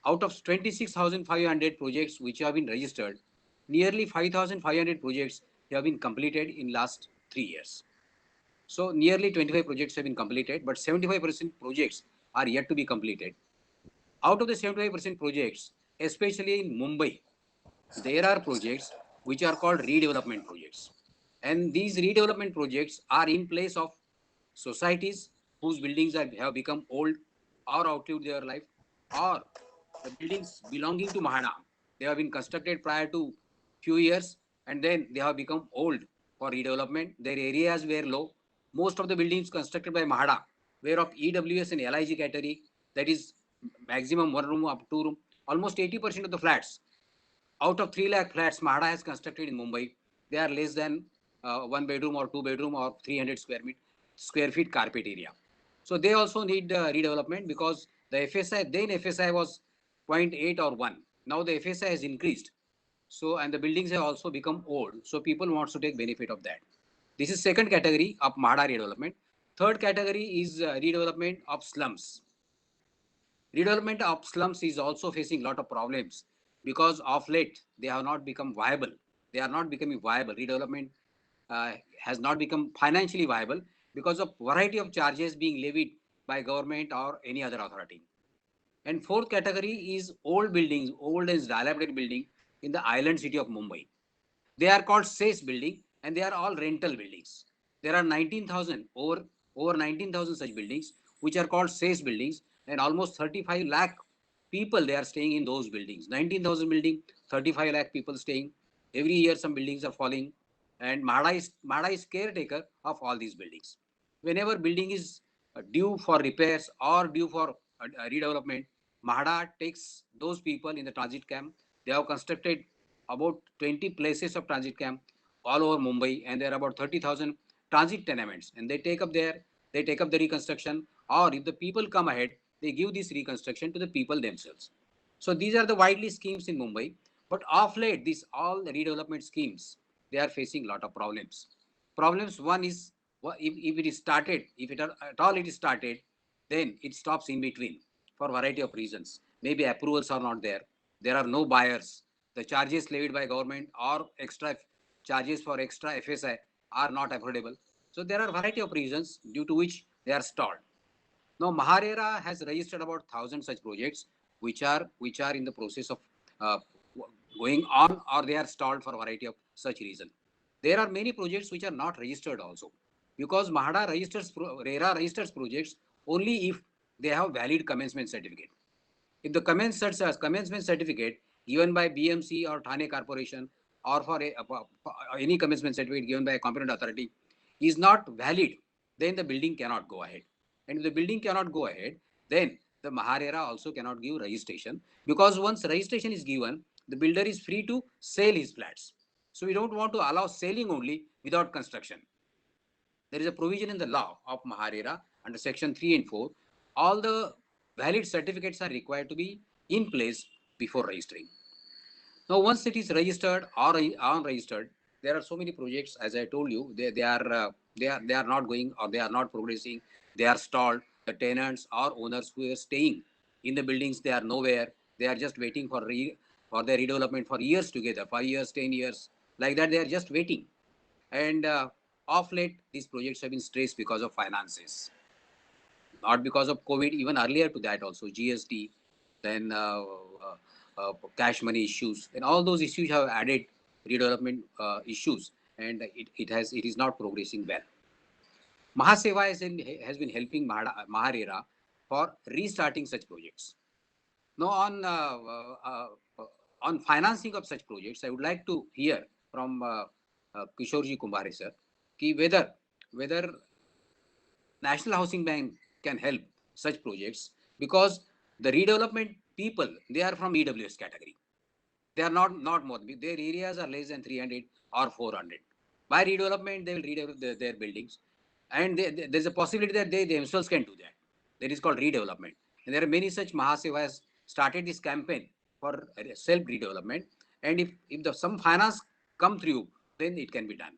Out of 26,500 projects which have been registered, nearly 5,500 projects have been completed in last 3 years. So nearly 25 projects have been completed, but 75% projects are yet to be completed. Out of the 75% projects, especially in Mumbai, there are projects which are called redevelopment projects. And these redevelopment projects are in place of societies whose buildings have become old or outlived their life, or the buildings belonging to Mahana. They have been constructed prior to few years and then they have become old for redevelopment. Their areas were low. Most of the buildings constructed by Mahada were of EWS and LIG category, that is maximum one room up two room. Almost 80% of the flats out of 3 lakh flats Mahada has constructed in Mumbai, they are less than one bedroom or two bedroom or 300 square feet carpet area. So they also need redevelopment because the FSI, then FSI was zero point 0.8 or 1. Now the FSI has increased. So, and the buildings have also become old. So people want to take benefit of that. This is second category of Mahada redevelopment. Third category is redevelopment of slums. Redevelopment of slums is also facing a lot of problems because of late they have not become viable. They are not becoming viable. Redevelopment has not become financially viable because of variety of charges being levied by government or any other authority. And fourth category is old buildings, old and dilapidated building in the island city of Mumbai. They are called SES building and they are all rental buildings. There are 19,000, over 19,000 such buildings which are called SES buildings, and almost 35 lakh people they are staying in those buildings. 19,000 building, 35 lakh people staying. Every year some buildings are falling, and MHADA is caretaker of all these buildings. Whenever building is due for repairs or due for redevelopment, MHADA takes those people in the transit camp. They have constructed about 20 places of transit camp all over Mumbai, and there are about 30,000 transit tenements, and they take up the reconstruction, or if the people come ahead, they give this reconstruction to the people themselves. So these are the widely schemes in Mumbai, but of late, these all the redevelopment schemes, they are facing a lot of problems. Problems one is, if it is started, if it are, at all it is started, then it stops in between for variety of reasons. Maybe approvals are not there. There are no buyers. The charges levied by government or extra charges for extra FSI are not affordable. So there are variety of reasons due to which they are stalled. Now Maharera has registered about 1,000 such projects which are in the process of uh, going on, or they are stalled for a variety of such reason. There are many projects which are not registered also, because Mahada registers RERA registers projects only if they have valid commencement certificate. If the commencement certificate given by BMC or Thane Corporation, or for any commencement certificate given by a competent authority is not valid, then the building cannot go ahead. And if the building cannot go ahead, then the Maharera also cannot give registration, because once registration is given, the builder is free to sell his flats. So we don't want to allow selling only without construction. There is a provision in the law of Maharera under section 3 and 4. All the valid certificates are required to be in place before registering. Now, once it is registered or unregistered, there are so many projects. As I told you, they are not going, or they are not progressing. They are stalled. The tenants or owners who are staying in the buildings, they are nowhere. They are just waiting for their redevelopment for years together, 5 years, 10 years, like that. They are just waiting. And of late, these projects have been stressed because of finances, not because of COVID. Even earlier to that, also GST, then cash money issues, and all those issues have added redevelopment issues, and it is not progressing well. Mahaseva has been helping Maharera for restarting such projects. Now, on financing of such projects, I would like to hear from Kishorji Kumbhare sir, ki whether National Housing Bank can help such projects, because the redevelopment people, they are from EWS category. They are not more. Their areas are less than 300 or 400. By redevelopment, they will redevelop their buildings, and there's a possibility that they themselves can do that. That is called redevelopment. And there are many such. Mahaseva has started this campaign for self redevelopment, and if some finance come through, then it can be done.